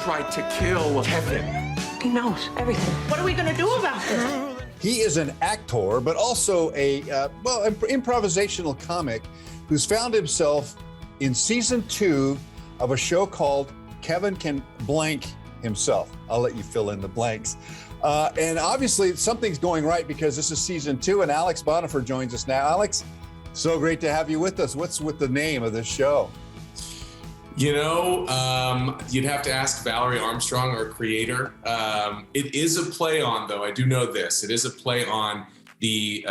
tried to kill Kevin. He knows everything. What are we going to do about this? He is an actor, but also a improvisational comic who's found himself in season 2 of a show called Kevin Can Blank Himself. I'll let you fill in the blanks. And obviously something's going right because this is season 2 and Alex Bonifer joins us now. Alex, so great to have you with us. What's with the name of this show? You know, you'd have to ask Valerie Armstrong, our creator. It is a play on, though, I do know this. It is a play on the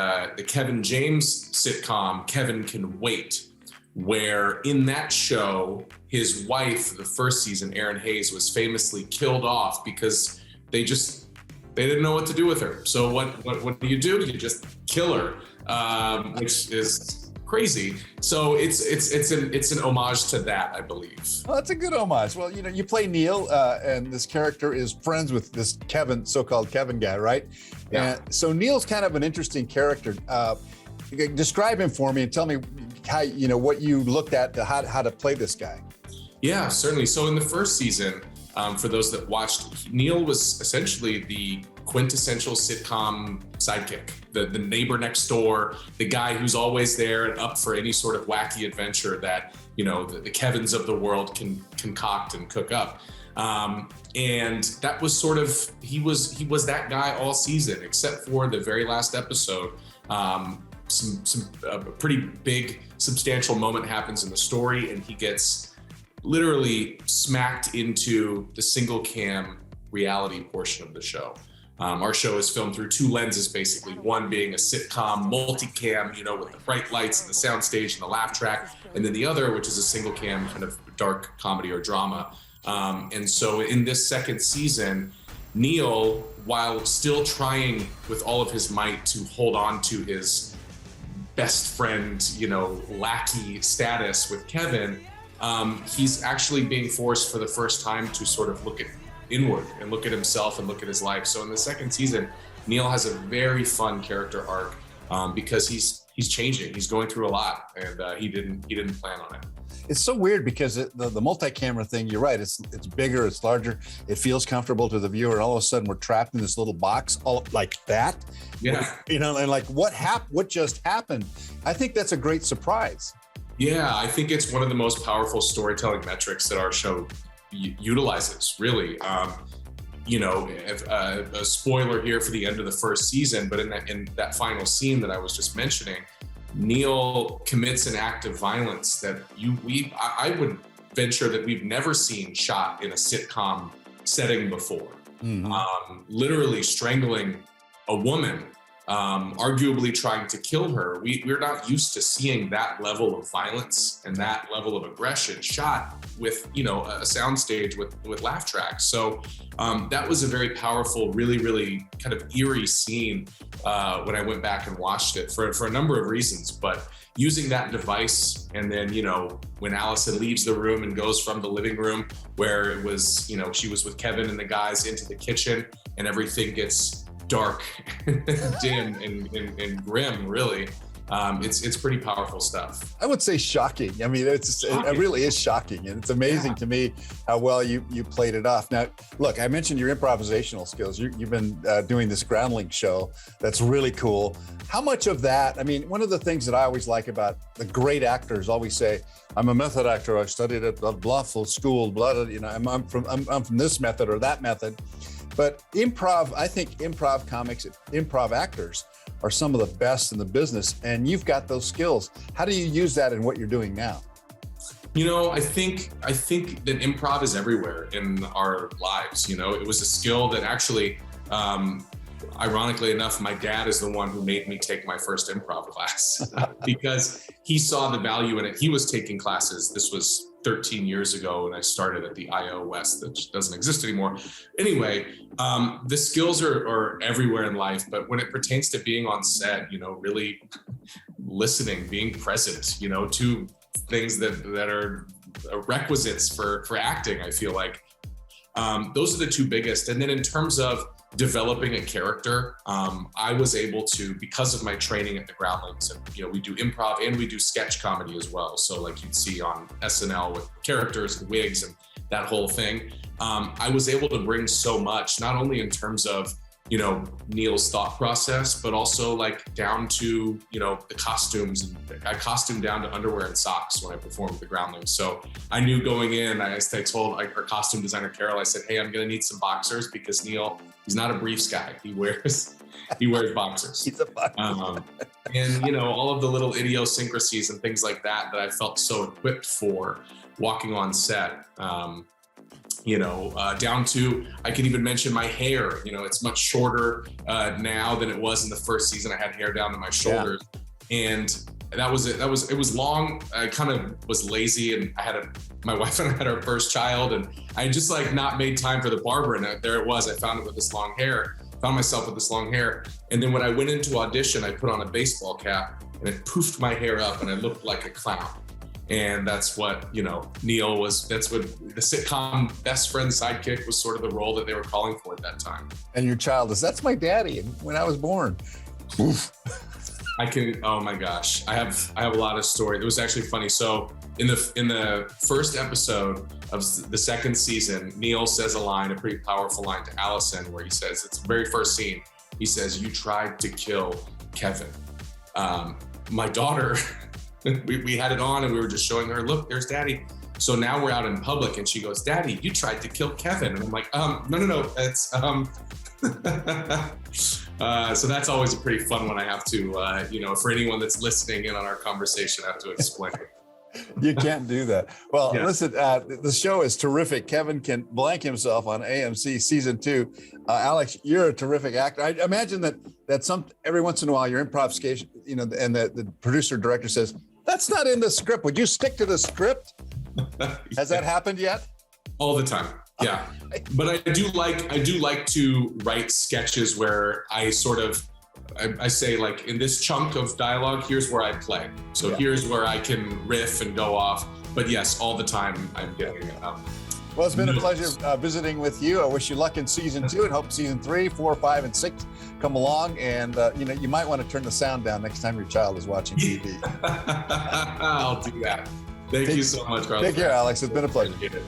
Kevin James sitcom, Kevin Can Wait, where in that show, his wife, the first season, Erin Hayes, was famously killed off because they didn't know what to do with her. So what do? You just kill her, which is crazy. So it's an homage to that, I believe. Well, that's a good homage. Well, you know, you play Neil, and this character is friends with this Kevin, so-called Kevin guy, right? Yeah. So Neil's kind of an interesting character. Describe him for me and tell me how, you know, what you looked at, how to play this guy. Yeah, certainly. So in the first season, for those that watched, Neil was essentially the quintessential sitcom sidekick, the neighbor next door, the guy who's always there and up for any sort of wacky adventure that, you know, the Kevins of the world can concoct and cook up. And that was sort of, he was that guy all season, except for the very last episode. A pretty big, substantial moment happens in the story, and he gets literally smacked into the single cam reality portion of the show. Our show is filmed through 2 lenses, basically, one being a sitcom multicam, you know, with the bright lights and the soundstage and the laugh track, and then the other, which is a single cam kind of dark comedy or drama. And so in this second season, Neil, while still trying with all of his might to hold on to his best friend, you know, lackey status with Kevin, he's actually being forced for the first time to sort of look inward and look at himself and look at his life. So in the second season, Neil has a very fun character arc because he's changing. He's going through a lot, and he didn't plan on it. It's so weird because the multi-camera thing, you're right, it's bigger, it's larger, it feels comfortable to the viewer, and all of a sudden we're trapped in this little box all like that. Yeah. You know, and like what just happened? I think that's a great surprise. Yeah, I think it's one of the most powerful storytelling metrics that our show utilizes, really. You know, a spoiler here for the end of the first season, but in that final scene that I was just mentioning, Neil commits an act of violence that I would venture that we've never seen shot in a sitcom setting before. Mm-hmm. Literally strangling a woman, arguably trying to kill her. We're not used to seeing that level of violence and that level of aggression shot with, you know, a soundstage with laugh tracks. So that was a very powerful, really, really kind of eerie scene when I went back and watched it for a number of reasons. But using that device, and then, you know, when Allison leaves the room and goes from the living room where it was, you know, she was with Kevin and the guys into the kitchen, and everything gets dark, dim, and grim, really. It's pretty powerful stuff. I would say shocking. I mean, it really is shocking, and it's amazing to me how well you played it off. Now, look, I mentioned your improvisational skills. You've been doing this Groundling show. That's really cool. How much of that? I mean, one of the things that I always like about the great actors always say, "I'm a method actor. I studied at blah school. Blah. You know, I'm from this method or that method." But improv, I think improv comics, improv actors are some of the best in the business, and you've got those skills. How do you use that in what you're doing now? You know, I think that improv is everywhere in our lives. You know, it was a skill that actually, ironically enough, my dad is the one who made me take my first improv class because he saw the value in it. He was taking classes. This was 13 years ago when I started at the IO West, that doesn't exist anymore. Anyway, the skills are everywhere in life, but when it pertains to being on set, you know, really listening, being present, you know, two things that are requisites for acting, I feel like those are the two biggest. And then in terms of developing a character, I was able to, because of my training at the Groundlings, and we do improv and we do sketch comedy as well. So like you'd see on SNL with characters and wigs and that whole thing. I was able to bring so much, not only in terms of Neil's thought process, but also like down to the costumes. And I costumed down to underwear and socks when I performed with the Groundlings. So I knew going in, I told our costume designer Carol, I said, hey, I'm gonna need some boxers because Neil, he's not a briefs guy. He wears boxers. He's a boxer. And all of the little idiosyncrasies and things like that I felt so equipped for walking on set. Down to, I can even mention my hair. It's much shorter now than it was in the first season. I had hair down to my shoulders, and that was it. It was long. I kind of was lazy, and my wife and I had our first child, and I had just like not made time for the barber, and there it was. I found it with this long hair. Found myself with this long hair, and then when I went into audition, I put on a baseball cap, and it poofed my hair up, and I looked like a clown. And that's what, Neil was, that's what the sitcom best friend sidekick was sort of the role that they were calling for at that time. And your child that's my daddy when I was born. Oh my gosh. I have a lot of stories. It was actually funny. So in the first episode of the second season, Neil says a pretty powerful line to Allison where he says, it's the very first scene. He says, you tried to kill Kevin. My daughter, we had it on and we were just showing her, look, there's daddy. So now we're out in public and she goes, Daddy, you tried to kill Kevin. And I'm like, no, it's, so that's always a pretty fun one. I have to, for anyone that's listening in on our conversation, I have to explain it. You can't do that. Well, Listen, the show is terrific. Kevin can blank himself on AMC season 2. Alex, you're a terrific actor. I imagine that every once in a while your improvisation, and the producer director says, that's not in the script. Would you stick to the script? Has that happened yet? All the time. Yeah. But I do like to write sketches where I sort of, I say like in this chunk of dialogue, here's where I play. So here's where I can riff and go off. But yes, all the time I'm getting Well, it's been a pleasure visiting with you. I wish you luck in season 2 and hope season 3, 4, 5, and 6 come along. And, you might want to turn the sound down next time your child is watching TV. I'll do that. Thank you so much, Carlos. Take care, Alex. It's been a pleasure. Appreciate it.